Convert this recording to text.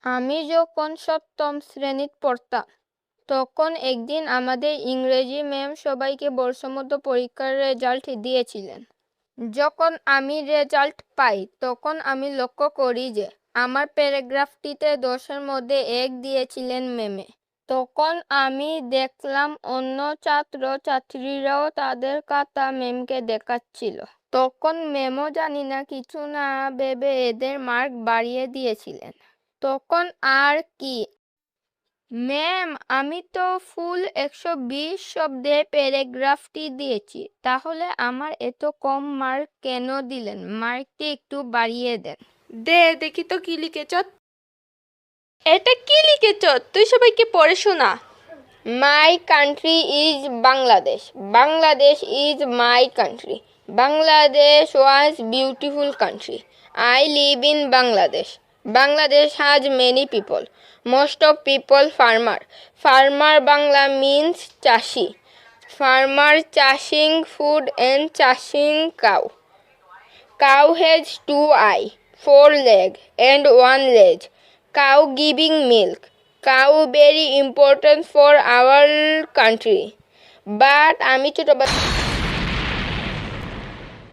আমি যখন সপ্তম শ্রেণীতে পড়তাম, তখন একদিন আমাদের ইংরেজি ম্যাম সবাইকে বর্ষমধ্য পরীক্ষার রেজাল্ট দিয়েছিলেন। যখন আমি রেজাল্ট পাই, তখন আমি লক্ষ্য করি যে আমার প্যারাগ্রাফটিতে 10-এর মধ্যে 1 দিয়েছিলেন ম্যামে। তখন আমি দেখলাম অন্য ছাত্রছাত্রীরাও তাদের খাতা ম্যামকে দেখাচ্ছিল। তখন ম্যামও জানি না কিছু না ভেবে এদের মার্ক বাড়িয়ে দিয়েছিলেন। তখন আর কি, ম্যাম আমি তো ফুল 120 শব্দে প্যারাগ্রাফটি দিয়েছি, তাহলে আমার এত কম মার্ক কেন দিলেন? মার্কটি একটু বাড়িয়ে দেন। দে দেখি তো কি লিখেছ। এটা কি লিখেছ? তুই সবাইকে পড়ে শোনা। My country is Bangladesh, Bangladesh is my country, Bangladesh was beautiful country, I live in Bangladesh, Bangladesh has many people, most of people farmer, farmer Bangla means চাষি, farmer চাষing food and চাষing cow, cow has 2 eye, 4 leg and 1 leg, cow giving milk, cow very important for our country. But আমি ছোটবেলা